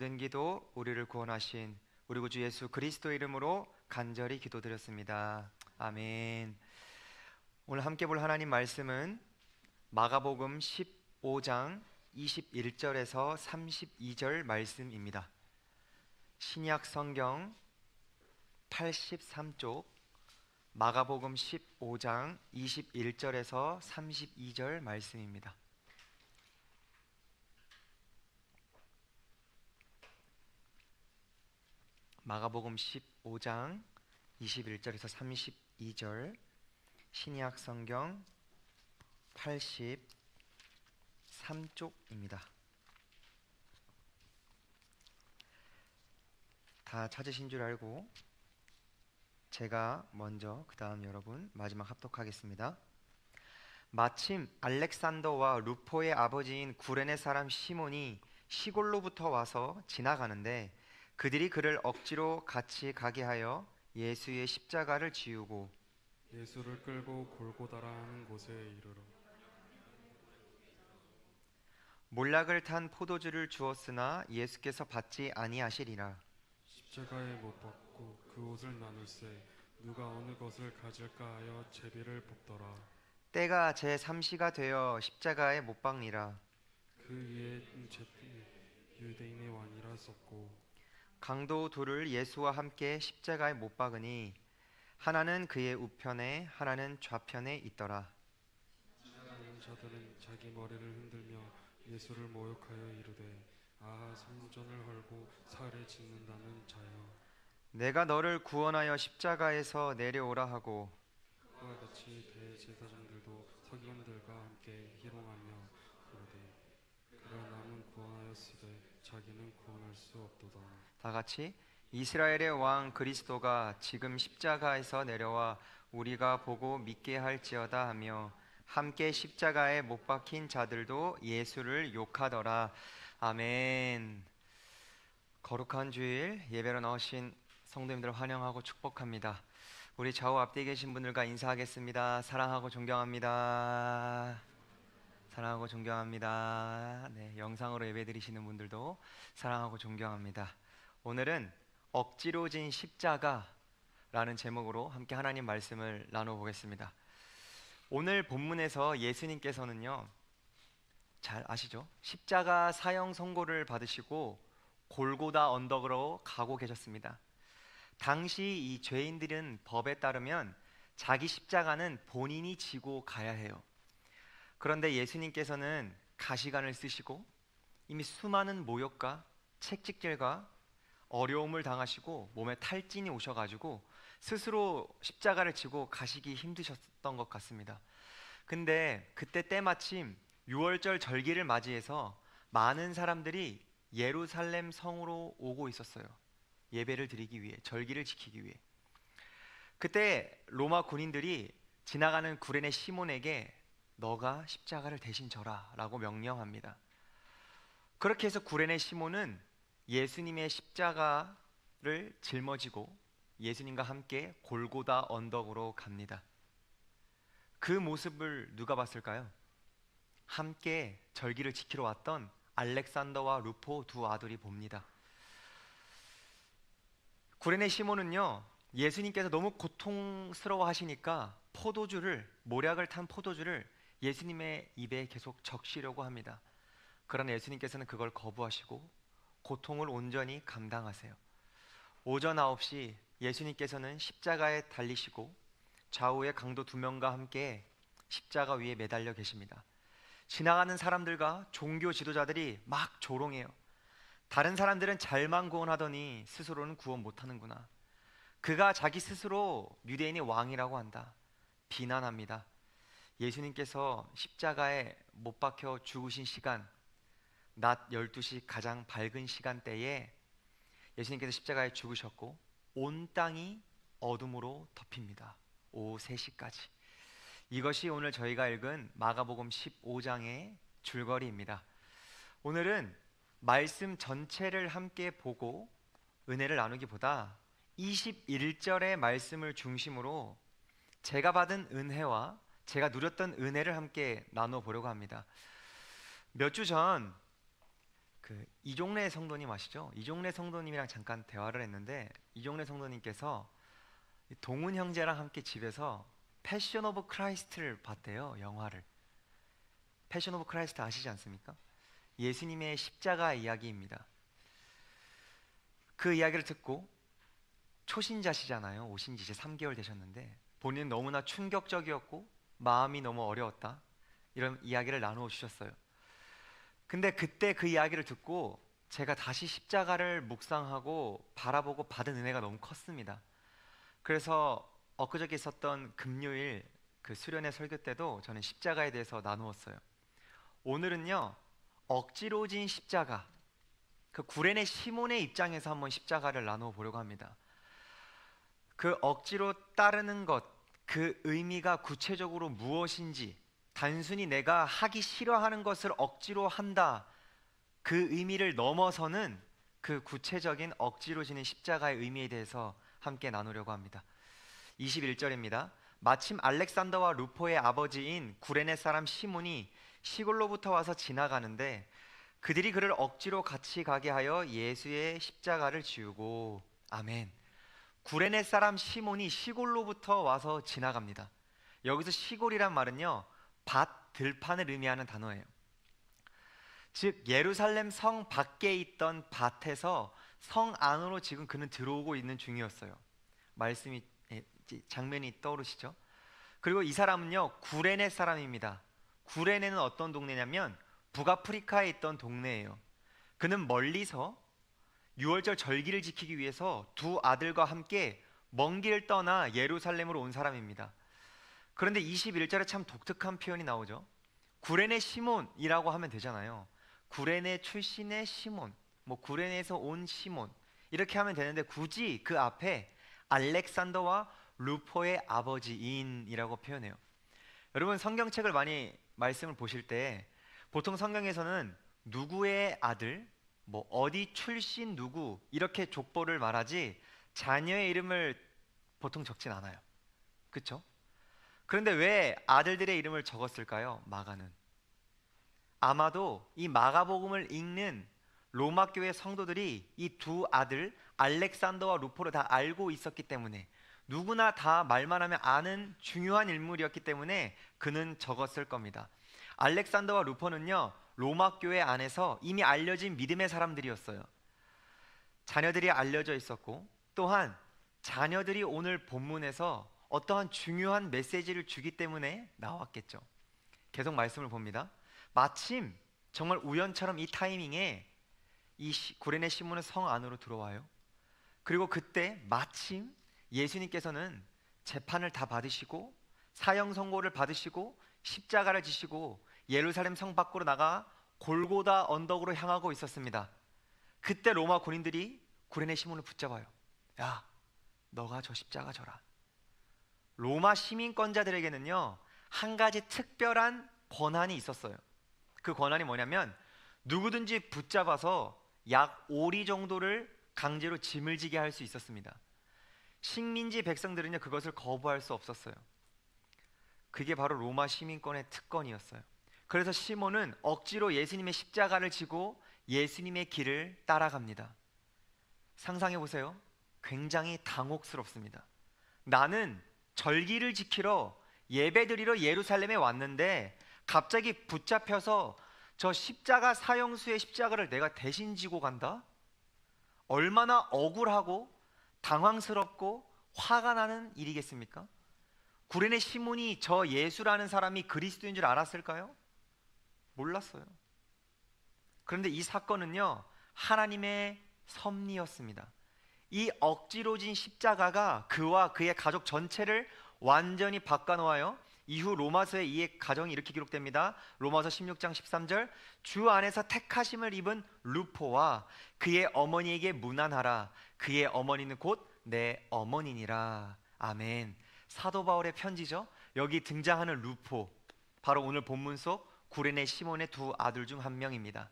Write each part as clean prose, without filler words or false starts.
모든 기도 우리를 구원하신 우리 구주 예수 그리스도 이름으로 간절히 기도드렸습니다. 아멘. 오늘 함께 볼 하나님 말씀은 마가복음 15장 21절에서 32절 말씀입니다. 신약 성경 83쪽 마가복음 15장 21절에서 32절 말씀입니다. 마가복음 15장 21절에서 32절 신약 성경 83쪽입니다. 다 찾으신 줄 알고 제가 먼저 그 다음 여러분 마지막 합독하겠습니다. 마침 알렉산더와 루포의 아버지인 구레네 사람 시몬이 시골로부터 와서 지나가는데 그들이 그를 억지로 같이 가게 하여 예수의 십자가를 지우고 예수를 끌고 골고다라 하는 곳에 이르러 몰락을 탄 포도주를 주었으나 예수께서 받지 아니하시리라. 십자가에 못 박고 그 옷을 나눌세 누가 어느 것을 가질까 하여 제비를 뽑더라. 때가 제3시가 되어 십자가에 못 박니라. 그 위에 유대인의 왕이라 썼고 강도 둘을 예수와 함께 십자가에 못 박으니 하나는 그의 우편에 하나는 좌편에 있더라. 하는 자들은 자기 머리를 흔들며 예수를 모욕하여 이르되 아하 성전을 헐고 사흘에 짓는다는 자여 내가 너를 구원하여 십자가에서 내려오라 하고 그와 같이 대제사장들도 서기관들과 함께 희롱하며 그러되 그가 남은 구원하였으되 자기는 구원할 수 없도다. 다 같이 이스라엘의 왕 그리스도가 지금 십자가에서 내려와 우리가 보고 믿게 할지어다 하며 함께 십자가에 못 박힌 자들도 예수를 욕하더라. 아멘. 거룩한 주일 예배로 나오신 성도님들 환영하고 축복합니다. 우리 좌우 앞뒤에 계신 분들과 인사하겠습니다. 사랑하고 존경합니다. 사랑하고 존경합니다. 네, 영상으로 예배드리시는 분들도 사랑하고 존경합니다. 오늘은 억지로 진 십자가라는 제목으로 함께 하나님 말씀을 나눠보겠습니다. 오늘 본문에서 예수님께서는요, 잘 아시죠? 십자가 사형 선고를 받으시고 골고다 언덕으로 가고 계셨습니다. 당시 이 죄인들은 법에 따르면 자기 십자가는 본인이 지고 가야 해요. 그런데 예수님께서는 가시관을 쓰시고 이미 수많은 모욕과 채찍질과 어려움을 당하시고 몸에 탈진이 오셔가지고 스스로 십자가를 지고 가시기 힘드셨던 것 같습니다. 근데 그때 때마침 6월절 절기를 맞이해서 많은 사람들이 예루살렘 성으로 오고 있었어요. 예배를 드리기 위해, 절기를 지키기 위해. 그때 로마 군인들이 지나가는 구레네 시몬에게 너가 십자가를 대신 져라 라고 명령합니다. 그렇게 해서 구레네 시몬은 예수님의 십자가를 짊어지고 예수님과 함께 골고다 언덕으로 갑니다. 그 모습을 누가 봤을까요? 함께 절기를 지키러 왔던 알렉산더와 루포 두 아들이 봅니다. 구레네 시몬은요, 예수님께서 너무 고통스러워 하시니까 몰약을 탄 포도주를 예수님의 입에 계속 적시려고 합니다. 그러나 예수님께서는 그걸 거부하시고 고통을 온전히 감당하세요. 오전 9시 예수님께서는 십자가에 달리시고 좌우에 강도 2명과 함께 십자가 위에 매달려 계십니다. 지나가는 사람들과 종교 지도자들이 막 조롱해요. 다른 사람들은 잘만 구원하더니 스스로는 구원 못하는구나. 그가 자기 스스로 유대인의 왕이라고 한다. 비난합니다. 예수님께서 십자가에 못 박혀 죽으신 시간, 낮 12시 가장 밝은 시간대에 예수님께서 십자가에 죽으셨고 온 땅이 어둠으로 덮입니다. 오후 3시까지. 이것이 오늘 저희가 읽은 마가복음 15장의 줄거리입니다. 오늘은 말씀 전체를 함께 보고 은혜를 나누기보다 21절의 말씀을 중심으로 제가 받은 은혜와 제가 누렸던 은혜를 함께 나눠보려고 합니다. 몇 주 전 그 이종래 성도님 아시죠? 이종래 성도님이랑 잠깐 대화를 했는데 이종래 성도님께서 동훈 형제랑 함께 집에서 패션 오브 크라이스트를 봤대요. 영화를. 패션 오브 크라이스트 아시지 않습니까? 예수님의 십자가 이야기입니다. 그 이야기를 듣고 초신자시잖아요. 오신 지 이제 3개월 되셨는데 본인은 너무나 충격적이었고 마음이 너무 어려웠다. 이런 이야기를 나누어 주셨어요. 근데 그때 그 이야기를 듣고 제가 다시 십자가를 묵상하고 바라보고 받은 은혜가 너무 컸습니다. 그래서 엊그저께 있었던 금요일 그 수련회 설교 때도 저는 십자가에 대해서 나누었어요. 오늘은요, 억지로 진 십자가, 그 구레네 시몬의 입장에서 한번 십자가를 나누어 보려고 합니다. 그 억지로 따르는 것, 그 의미가 구체적으로 무엇인지, 단순히 내가 하기 싫어하는 것을 억지로 한다, 그 의미를 넘어서는 그 구체적인 억지로 지는 십자가의 의미에 대해서 함께 나누려고 합니다. 21절입니다. 마침 알렉산더와 루포의 아버지인 구레네 사람 시몬이 시골로부터 와서 지나가는데 그들이 그를 억지로 같이 가게 하여 예수의 십자가를 지우고. 아멘. 구레네 사람 시몬이 시골로부터 와서 지나갑니다. 여기서 시골이란 말은요, 밭, 들판을 의미하는 단어예요. 즉 예루살렘 성 밖에 있던 밭에서 성 안으로 지금 그는 들어오고 있는 중이었어요. 말씀이, 장면이 떠오르시죠? 그리고 이 사람은요, 구레네 사람입니다. 구레네는 어떤 동네냐면 북아프리카에 있던 동네예요. 그는 멀리서 유월절 절기를 지키기 위해서 두 아들과 함께 먼 길을 떠나 예루살렘으로 온 사람입니다. 그런데 21절에 참 독특한 표현이 나오죠. 구레네 시몬이라고 하면 되잖아요. 구레네 출신의 시몬, 뭐 구레네에서 온 시몬, 이렇게 하면 되는데 굳이 그 앞에 알렉산더와 루포의 아버지인이라고 표현해요. 여러분 성경책을 많이 말씀을 보실 때 보통 성경에서는 누구의 아들, 뭐 어디 출신 누구 이렇게 족보를 말하지 자녀의 이름을 보통 적진 않아요. 그렇죠? 그런데 왜 아들들의 이름을 적었을까요? 마가는 아마도 이 마가복음을 읽는 로마 교회 성도들이 이 두 아들 알렉산더와 루포를 다 알고 있었기 때문에, 누구나 다 말만 하면 아는 중요한 인물이었기 때문에 그는 적었을 겁니다. 알렉산더와 루포는요, 로마 교회 안에서 이미 알려진 믿음의 사람들이었어요. 자녀들이 알려져 있었고, 또한 자녀들이 오늘 본문에서 어떠한 중요한 메시지를 주기 때문에 나왔겠죠. 계속 말씀을 봅니다. 마침 정말 우연처럼 이 타이밍에 이 구레네 시몬은 성 안으로 들어와요. 그리고 그때 마침 예수님께서는 재판을 다 받으시고 사형 선고를 받으시고 십자가를 지시고 예루살렘 성 밖으로 나가 골고다 언덕으로 향하고 있었습니다. 그때 로마 군인들이 구레네 시몬을 붙잡아요. 야, 너가 저 십자가 져라. 로마 시민권자들에게는요, 한 가지 특별한 권한이 있었어요. 그 권한이 뭐냐면 누구든지 붙잡아서 약 5리 정도를 강제로 짐을 지게 할 수 있었습니다. 식민지 백성들은요, 그것을 거부할 수 없었어요. 그게 바로 로마 시민권의 특권이었어요. 그래서 시몬은 억지로 예수님의 십자가를 지고 예수님의 길을 따라갑니다. 상상해 보세요. 굉장히 당혹스럽습니다. 나는 절기를 지키러 예배드리러 예루살렘에 왔는데 갑자기 붙잡혀서 저 십자가 사형수의 십자가를 내가 대신 지고 간다? 얼마나 억울하고 당황스럽고 화가 나는 일이겠습니까? 구레네 시몬이 저 예수라는 사람이 그리스도인 줄 알았을까요? 몰랐어요. 그런데 이 사건은요, 하나님의 섭리였습니다. 이 억지로 진 십자가가 그와 그의 가족 전체를 완전히 바꿔놓아요. 이후 로마서에 이의 가정이 이렇게 기록됩니다. 로마서 16장 13절, 주 안에서 택하심을 입은 루포와 그의 어머니에게 문안하라. 그의 어머니는 곧 내 어머니니라. 아멘. 사도 바울의 편지죠. 여기 등장하는 루포, 바로 오늘 본문 속 구레네 시몬의 두 아들 중 한 명입니다.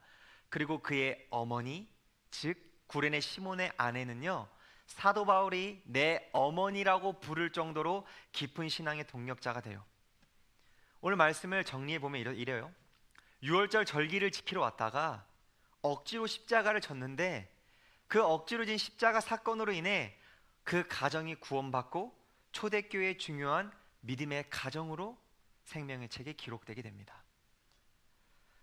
그리고 그의 어머니, 즉 구레네 시몬의 아내는요, 사도 바울이 내 어머니라고 부를 정도로 깊은 신앙의 동력자가 돼요. 오늘 말씀을 정리해 보면 이래요. 6월절 절기를 지키러 왔다가 억지로 십자가를 졌는데 그 억지로 진 십자가 사건으로 인해 그 가정이 구원받고 초대교회의 중요한 믿음의 가정으로 생명의 책에 기록되게 됩니다.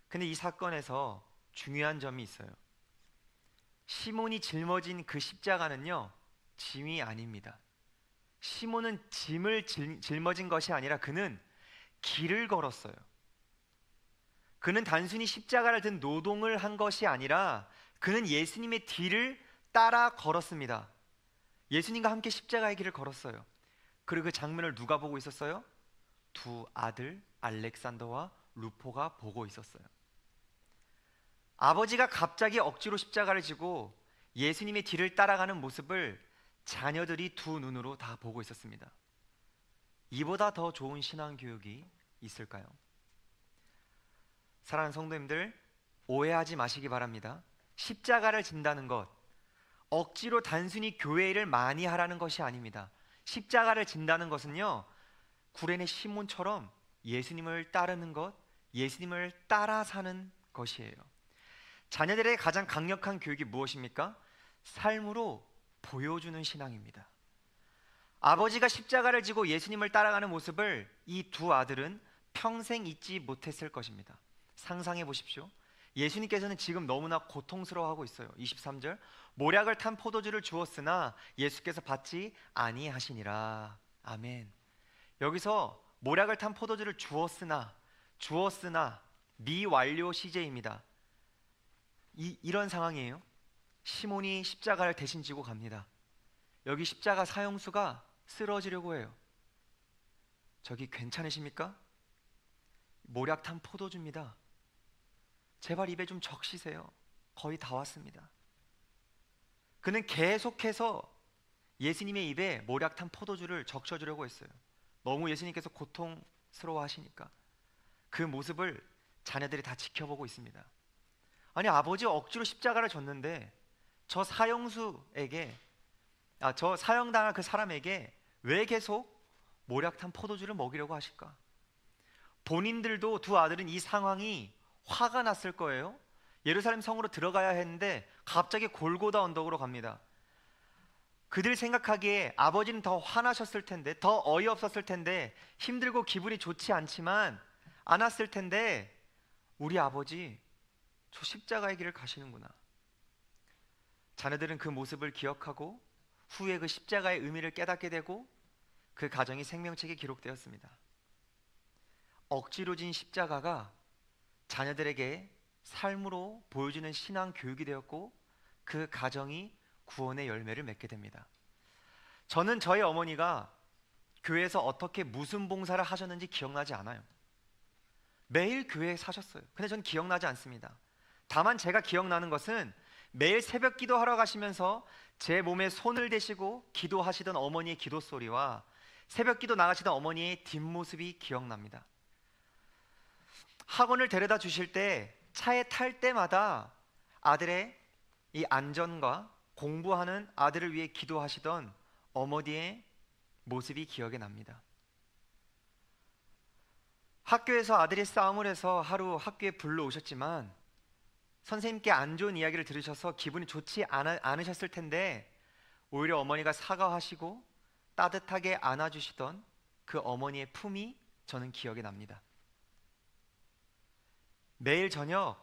근데 이 사건에서 중요한 점이 있어요. 시몬이 짊어진 그 십자가는요, 짐이 아닙니다. 시몬은 짐을 짊어진 것이 아니라 그는 길을 걸었어요. 그는 단순히 십자가를 든 노동을 한 것이 아니라 그는 예수님의 뒤를 따라 걸었습니다. 예수님과 함께 십자가의 길을 걸었어요. 그리고 그 장면을 누가 보고 있었어요? 두 아들 알렉산더와 루포가 보고 있었어요. 아버지가 갑자기 억지로 십자가를 지고 예수님의 뒤를 따라가는 모습을 자녀들이 두 눈으로 다 보고 있었습니다. 이보다 더 좋은 신앙 교육이 있을까요? 사랑하는 성도님들, 오해하지 마시기 바랍니다. 십자가를 진다는 것, 억지로 단순히 교회 일을 많이 하라는 것이 아닙니다. 십자가를 진다는 것은요, 구레네 시몬처럼 예수님을 따르는 것, 예수님을 따라 사는 것이에요. 자녀들의 가장 강력한 교육이 무엇입니까? 삶으로 보여주는 신앙입니다. 아버지가 십자가를 지고 예수님을 따라가는 모습을 이 두 아들은 평생 잊지 못했을 것입니다. 상상해 보십시오. 예수님께서는 지금 너무나 고통스러워하고 있어요. 23절, 모략을 탄 포도주를 주었으나 예수께서 받지 아니하시니라. 아멘. 여기서 모략을 탄 포도주를 주었으나 미완료 시제입니다. 이런 상황이에요. 시몬이 십자가를 대신 지고 갑니다. 여기 십자가 사형수가 쓰러지려고 해요. 저기 괜찮으십니까? 모략 탄 포도주입니다. 제발 입에 좀 적시세요. 거의 다 왔습니다. 그는 계속해서 예수님의 입에 모략 탄 포도주를 적셔주려고 했어요. 너무 예수님께서 고통스러워 하시니까. 그 모습을 자녀들이 다 지켜보고 있습니다. 아니, 아버지 억지로 십자가를 졌는데 저 사형당한 그 사람에게 왜 계속 모략탄 포도주를 먹이려고 하실까? 본인들도, 두 아들은 이 상황이 화가 났을 거예요. 예루살렘 성으로 들어가야 했는데 갑자기 골고다 언덕으로 갑니다. 그들 생각하기에 아버지는 더 화나셨을 텐데, 더 어이없었을 텐데, 힘들고 기분이 좋지 않았을 텐데, 우리 아버지 저 십자가의 길을 가시는구나. 자녀들은 그 모습을 기억하고 후에 그 십자가의 의미를 깨닫게 되고 그 가정이 생명책에 기록되었습니다. 억지로 진 십자가가 자녀들에게 삶으로 보여주는 신앙 교육이 되었고 그 가정이 구원의 열매를 맺게 됩니다. 저는 저희 어머니가 교회에서 어떻게 무슨 봉사를 하셨는지 기억나지 않아요. 매일 교회에 사셨어요. 근데 저는 기억나지 않습니다. 다만 제가 기억나는 것은 매일 새벽 기도하러 가시면서 제 몸에 손을 대시고 기도하시던 어머니의 기도 소리와 새벽 기도 나가시던 어머니의 뒷모습이 기억납니다. 학원을 데려다 주실 때 차에 탈 때마다 아들의 이 안전과 공부하는 아들을 위해 기도하시던 어머니의 모습이 기억에 납니다. 학교에서 아들이 싸움을 해서 하루 학교에 불러오셨지만 선생님께 안 좋은 이야기를 들으셔서 기분이 좋지 않으셨을 텐데 오히려 어머니가 사과하시고 따뜻하게 안아주시던 그 어머니의 품이 저는 기억에 납니다. 매일 저녁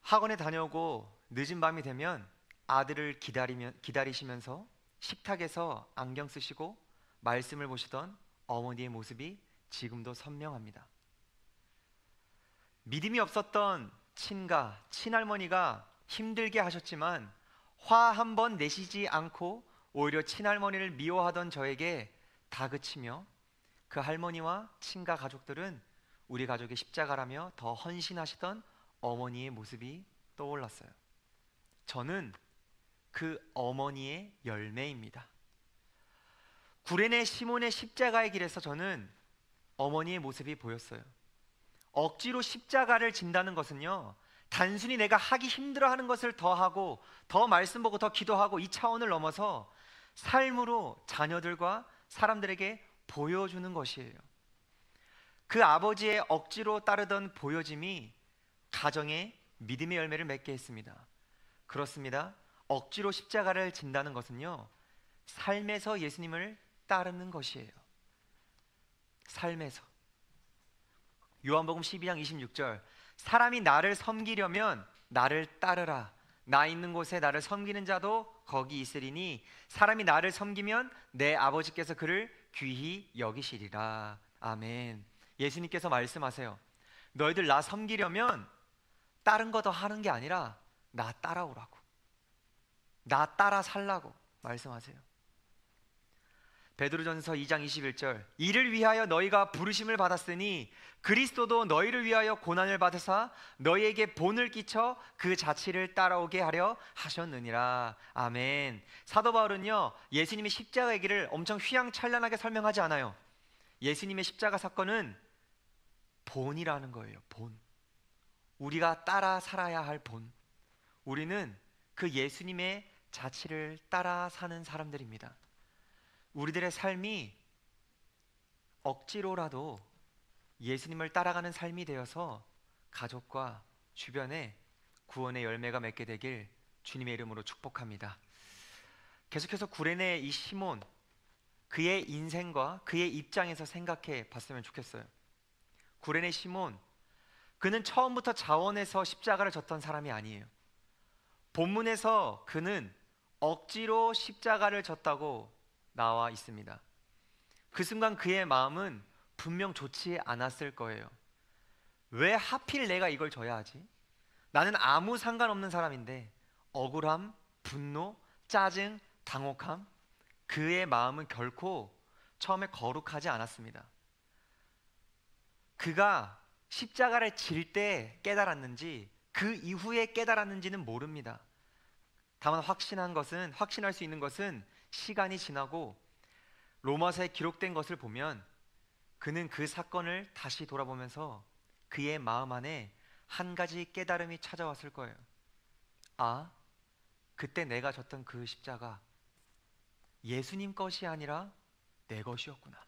학원에 다녀오고 늦은 밤이 되면 아들을 기다리시면서 식탁에서 안경 쓰시고 말씀을 보시던 어머니의 모습이 지금도 선명합니다. 믿음이 없었던 친할머니가 힘들게 하셨지만 화 한 번 내시지 않고 오히려 친할머니를 미워하던 저에게 다그치며 그 할머니와 친가 가족들은 우리 가족의 십자가라며 더 헌신하시던 어머니의 모습이 떠올랐어요. 저는 그 어머니의 열매입니다. 구레네 시몬의 십자가의 길에서 저는 어머니의 모습이 보였어요. 억지로 십자가를 진다는 것은요, 단순히 내가 하기 힘들어하는 것을 더 하고 더 말씀 보고 더 기도하고 이 차원을 넘어서 삶으로 자녀들과 사람들에게 보여주는 것이에요. 그 아버지의 억지로 따르던 보여짐이 가정의 믿음의 열매를 맺게 했습니다. 그렇습니다. 억지로 십자가를 진다는 것은요, 삶에서 예수님을 따르는 것이에요. 삶에서. 요한복음 12장 26절, 사람이 나를 섬기려면 나를 따르라. 나 있는 곳에 나를 섬기는 자도 거기 있으리니 사람이 나를 섬기면 내 아버지께서 그를 귀히 여기시리라. 아멘. 예수님께서 말씀하세요. 너희들 나 섬기려면 다른 거 더 하는 게 아니라 나 따라오라고, 나 따라 살라고 말씀하세요. 베드로전서 2장 21절, 이를 위하여 너희가 부르심을 받았으니 그리스도도 너희를 위하여 고난을 받으사 너희에게 본을 끼쳐 그 자취를 따라오게 하려 하셨느니라. 아멘. 사도 바울은요, 예수님의 십자가 얘기를 엄청 휘황찬란하게 설명하지 않아요. 예수님의 십자가 사건은 본이라는 거예요. 본. 우리가 따라 살아야 할 본. 우리는 그 예수님의 자취를 따라 사는 사람들입니다. 우리들의 삶이 억지로라도 예수님을 따라가는 삶이 되어서 가족과 주변에 구원의 열매가 맺게 되길 주님의 이름으로 축복합니다. 계속해서 구레네 이 시몬, 그의 인생과 그의 입장에서 생각해 봤으면 좋겠어요. 구레네 시몬, 그는 처음부터 자원해서 십자가를 졌던 사람이 아니에요. 본문에서 그는 억지로 십자가를 졌다고 나와 있습니다. 그 순간 그의 마음은 분명 좋지 않았을 거예요. 왜 하필 내가 이걸 져야 하지? 나는 아무 상관없는 사람인데. 억울함, 분노, 짜증, 당혹함, 그의 마음은 결코 처음에 거룩하지 않았습니다. 그가 십자가를 질 때 깨달았는지 그 이후에 깨달았는지는 모릅니다. 다만 확신할 수 있는 것은 시간이 지나고 로마서에 기록된 것을 보면 그는 그 사건을 다시 돌아보면서 그의 마음 안에 한 가지 깨달음이 찾아왔을 거예요. 아, 그때 내가 졌던 그 십자가 예수님 것이 아니라 내 것이었구나.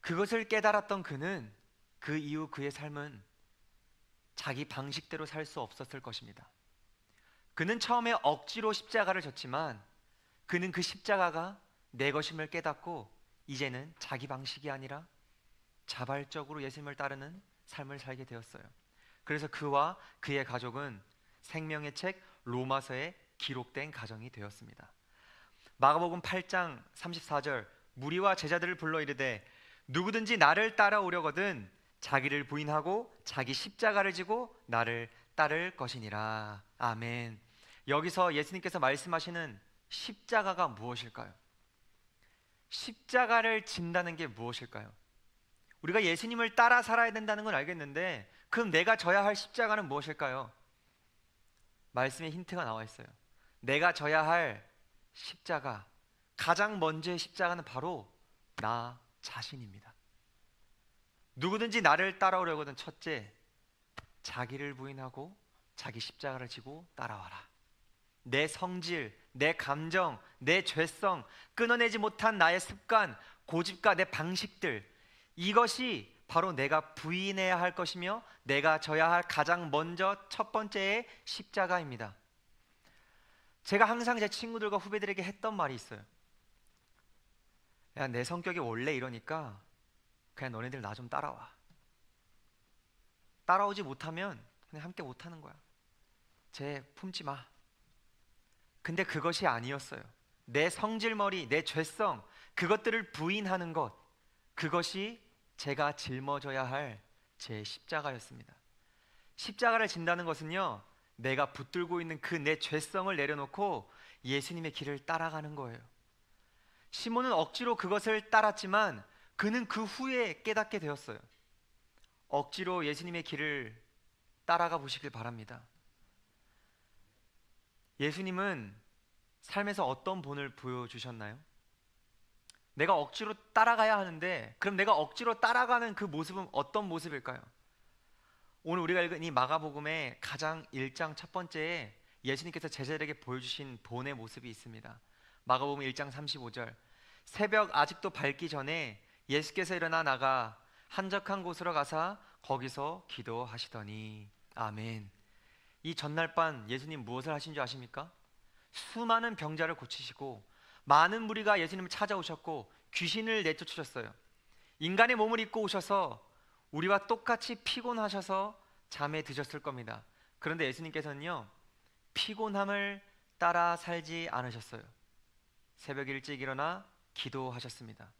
그것을 깨달았던 그는 그 이후 그의 삶은 자기 방식대로 살 수 없었을 것입니다. 그는 처음에 억지로 십자가를 졌지만 그는 그 십자가가 내 것임을 깨닫고 이제는 자기 방식이 아니라 자발적으로 예수님을 따르는 삶을 살게 되었어요. 그래서 그와 그의 가족은 생명의 책 로마서에 기록된 가정이 되었습니다. 마가복음 8장 34절, 무리와 제자들을 불러 이르되 누구든지 나를 따라오려거든 자기를 부인하고 자기 십자가를 지고 나를 따를 것이니라. 아멘. 여기서 예수님께서 말씀하시는 십자가가 무엇일까요? 십자가를 진다는 게 무엇일까요? 우리가 예수님을 따라 살아야 된다는 건 알겠는데 그럼 내가 져야 할 십자가는 무엇일까요? 말씀에 힌트가 나와 있어요. 내가 져야 할 십자가, 가장 먼저의 십자가는 바로 나 자신입니다. 누구든지 나를 따라오려거든 첫째, 자기를 부인하고 자기 십자가를 지고 따라와라. 내 성질, 내 감정, 내 죄성, 끊어내지 못한 나의 습관, 고집과 내 방식들, 이것이 바로 내가 부인해야 할 것이며 내가 져야 할 가장 먼저 첫 번째의 십자가입니다. 제가 항상 제 친구들과 후배들에게 했던 말이 있어요. 야, 내 성격이 원래 이러니까 그냥 너네들 나 좀 따라와. 따라오지 못하면 그냥 함께 못하는 거야. 쟤 품지 마. 근데 그것이 아니었어요. 내 성질머리, 내 죄성, 그것들을 부인하는 것, 그것이 제가 짊어져야 할 제 십자가였습니다. 십자가를 진다는 것은요, 내가 붙들고 있는 그 내 죄성을 내려놓고 예수님의 길을 따라가는 거예요. 시몬은 억지로 그것을 따랐지만 그는 그 후에 깨닫게 되었어요. 억지로 예수님의 길을 따라가 보시길 바랍니다. 예수님은 삶에서 어떤 본을 보여주셨나요? 내가 억지로 따라가야 하는데 그럼 내가 억지로 따라가는 그 모습은 어떤 모습일까요? 오늘 우리가 읽은 이 마가복음의 가장 1장 첫 번째에 예수님께서 제자들에게 보여주신 본의 모습이 있습니다. 마가복음 1장 35절, 새벽 아직도 밝기 전에 예수께서 일어나 나가 한적한 곳으로 가사 거기서 기도하시더니. 아멘. 이 전날 밤 예수님 무엇을 하신 줄 아십니까? 수많은 병자를 고치시고 많은 무리가 예수님을 찾아오셨고 귀신을 내쫓으셨어요. 인간의 몸을 입고 오셔서 우리와 똑같이 피곤하셔서 잠에 드셨을 겁니다. 그런데 예수님께서는요, 피곤함을 따라 살지 않으셨어요. 새벽 일찍 일어나 기도하셨습니다.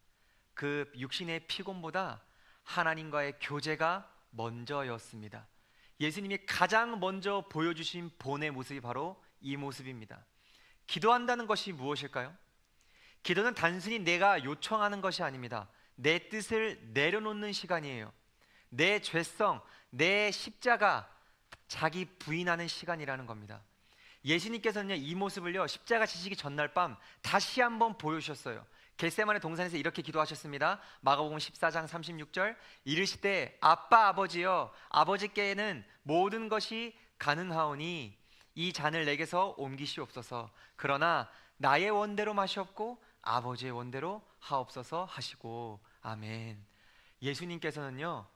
그 육신의 피곤보다 하나님과의 교제가 먼저였습니다. 예수님이 가장 먼저 보여주신 본의 모습이 바로 이 모습입니다. 기도한다는 것이 무엇일까요? 기도는 단순히 내가 요청하는 것이 아닙니다. 내 뜻을 내려놓는 시간이에요. 내 죄성, 내 십자가, 자기 부인하는 시간이라는 겁니다. 예수님께서는요, 이 모습을요, 십자가 지시기 전날 밤 다시 한번 보여주셨어요. 겟세마네 동산에서 이렇게 기도하셨습니다. 마가복음 14장 36절, 이르시되 아빠 아버지여, 아버지께는 모든 것이 가능하오니 이 잔을 내게서 옮기시옵소서. 그러나 나의 원대로 마시옵고 아버지의 원대로 하옵소서 하시고. 아멘. 예수님께서는요,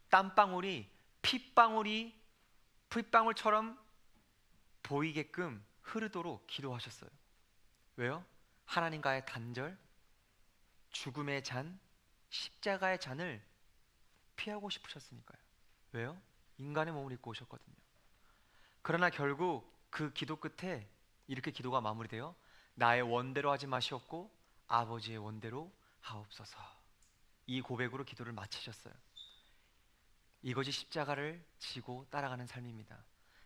땀방울이 핏방울처럼 보이게끔 흐르도록 기도하셨어요. 왜요? 하나님과의 단절, 죽음의 잔, 십자가의 잔을 피하고 싶으셨으니까요. 왜요? 인간의 몸을 입고 오셨거든요. 그러나 결국 그 기도 끝에 이렇게 기도가 마무리돼요. 나의 원대로 하지 마시옵고 아버지의 원대로 하옵소서. 이 고백으로 기도를 마치셨어요. 이것이 십자가를 지고 따라가는 삶입니다.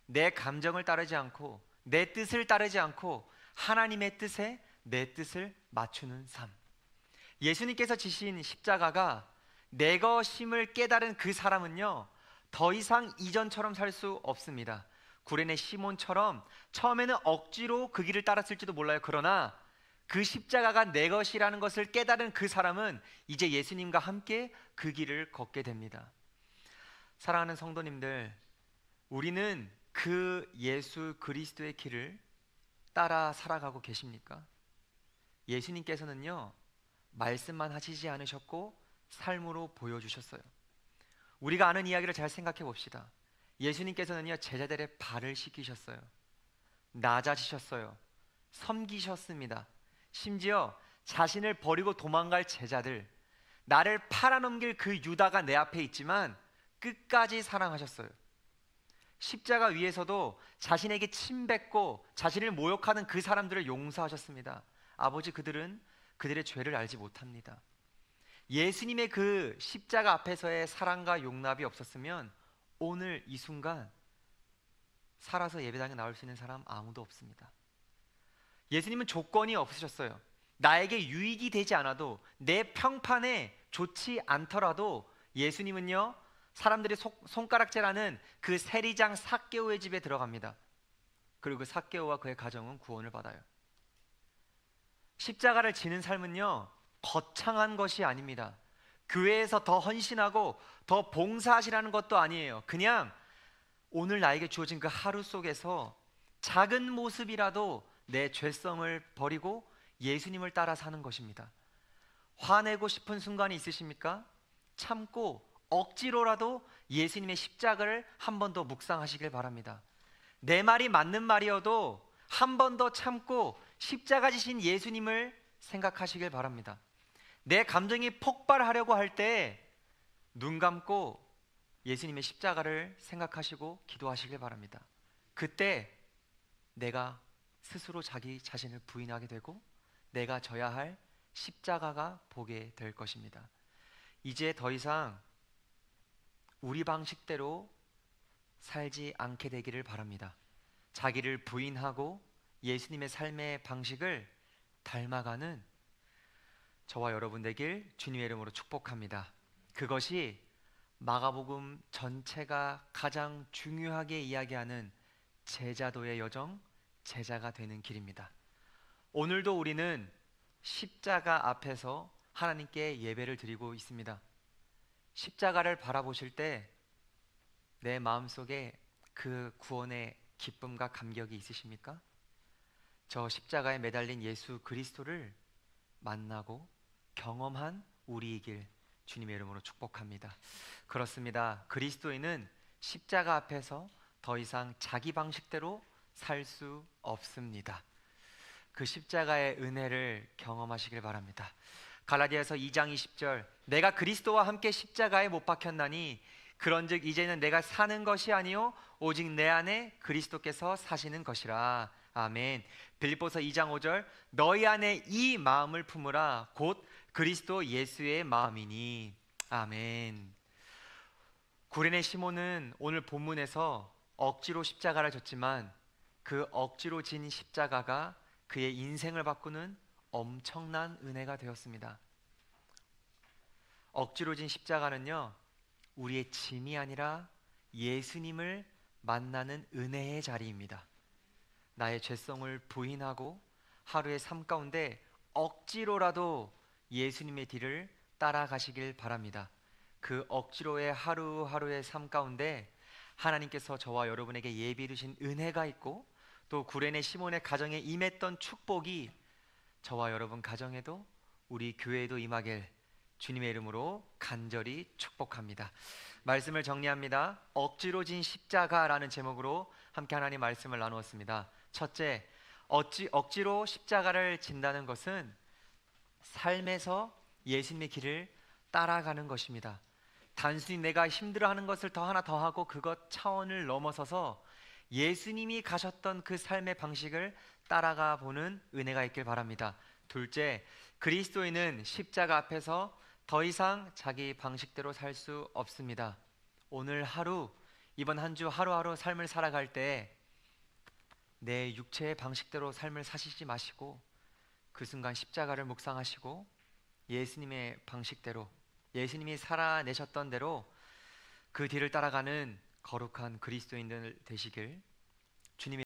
내 감정을 따르지 않고 내 뜻을 따르지 않고 하나님의 뜻에 내 뜻을 맞추는 삶. 예수님께서 지신 십자가가 내 것임을 깨달은 그 사람은요, 더 이상 이전처럼 살 수 없습니다. 구레네 시몬처럼 처음에는 억지로 그 길을 따랐을지도 몰라요. 그러나 그 십자가가 내 것이라는 것을 깨달은 그 사람은 이제 예수님과 함께 그 길을 걷게 됩니다. 사랑하는 성도님들, 우리는 그 예수 그리스도의 길을 따라 살아가고 계십니까? 예수님께서는요, 말씀만 하시지 않으셨고 삶으로 보여주셨어요. 우리가 아는 이야기를 잘 생각해 봅시다. 예수님께서는요, 제자들의 발을 씻기셨어요. 낮아지셨어요. 섬기셨습니다. 심지어 자신을 버리고 도망갈 제자들, 나를 팔아넘길 그 유다가 내 앞에 있지만 끝까지 사랑하셨어요. 십자가 위에서도 자신에게 침뱉고 자신을 모욕하는 그 사람들을 용서하셨습니다. 아버지, 그들은 그들의 죄를 알지 못합니다. 예수님의 그 십자가 앞에서의 사랑과 용납이 없었으면 오늘 이 순간 살아서 예배당에 나올 수 있는 사람 아무도 없습니다. 예수님은 조건이 없으셨어요. 나에게 유익이 되지 않아도, 내 평판에 좋지 않더라도 예수님은요, 사람들이 손가락질하는 그 세리장 삭개오의 집에 들어갑니다. 그리고 그 삭개오와 그의 가정은 구원을 받아요. 십자가를 지는 삶은요, 거창한 것이 아닙니다. 교회에서 더 헌신하고 더 봉사하시라는 것도 아니에요. 그냥 오늘 나에게 주어진 그 하루 속에서 작은 모습이라도 내 죄성을 버리고 예수님을 따라 사는 것입니다. 화내고 싶은 순간이 있으십니까? 참고 억지로라도 예수님의 십자가를 한 번 더 묵상하시길 바랍니다. 내 말이 맞는 말이어도 한 번 더 참고 십자가 지신 예수님을 생각하시길 바랍니다. 내 감정이 폭발하려고 할 때 눈 감고 예수님의 십자가를 생각하시고 기도하시길 바랍니다. 그때 내가 스스로 자기 자신을 부인하게 되고 내가 져야 할 십자가가 보게 될 것입니다. 이제 더 이상 우리 방식대로 살지 않게 되기를 바랍니다. 자기를 부인하고 예수님의 삶의 방식을 닮아가는 저와 여러분 되길 주님의 이름으로 축복합니다. 그것이 마가복음 전체가 가장 중요하게 이야기하는 제자도의 여정, 제자가 되는 길입니다. 오늘도 우리는 십자가 앞에서 하나님께 예배를 드리고 있습니다. 십자가를 바라보실 때 내 마음속에 그 구원의 기쁨과 감격이 있으십니까? 저 십자가에 매달린 예수 그리스도를 만나고 경험한 우리의 길, 주님의 이름으로 축복합니다. 그렇습니다. 그리스도인은 십자가 앞에서 더 이상 자기 방식대로 살 수 없습니다. 그 십자가의 은혜를 경험하시길 바랍니다. 갈라디아서 2장 20절, 내가 그리스도와 함께 십자가에 못 박혔나니 그런즉 이제는 내가 사는 것이 아니요 오직 내 안에 그리스도께서 사시는 것이라. 아멘. 빌립보서 2장 5절, 너희 안에 이 마음을 품으라 곧 그리스도 예수의 마음이니. 아멘. 구레네 시몬은 오늘 본문에서 억지로 십자가를 졌지만 그 억지로 진 십자가가 그의 인생을 바꾸는 엄청난 은혜가 되었습니다. 억지로 진 십자가는요, 우리의 짐이 아니라 예수님을 만나는 은혜의 자리입니다. 나의 죄성을 부인하고 하루의 삶 가운데 억지로라도 예수님의 뒤를 따라가시길 바랍니다. 그 억지로의 하루하루의 삶 가운데 하나님께서 저와 여러분에게 예비해 두신 은혜가 있고, 또 구레네 시몬의 가정에 임했던 축복이 저와 여러분 가정에도 우리 교회에도 임하길 주님의 이름으로 간절히 축복합니다. 말씀을 정리합니다. 억지로 진 십자가라는 제목으로 함께 하나님 말씀을 나누었습니다. 첫째, 억지로 십자가를 진다는 것은 삶에서 예수님의 길을 따라가는 것입니다. 단순히 내가 힘들어하는 것을 더 하나 더하고 그것 차원을 넘어서서 예수님이 가셨던 그 삶의 방식을 따라가 보는 은혜가 있길 바랍니다. 둘째, 그리스도인은 십자가 앞에서 더 이상 자기 방식대로 살 수 없습니다. 오늘 하루, 이번 한 주 하루하루 삶을 살아갈 때 내 육체의 방식대로 삶을 사시지 마시고 그 순간 십자가를 묵상하시고 예수님의 방식대로, 예수님이 살아내셨던 대로 그 뒤를 따라가는 거룩한 그리스도인들 되시길 주님의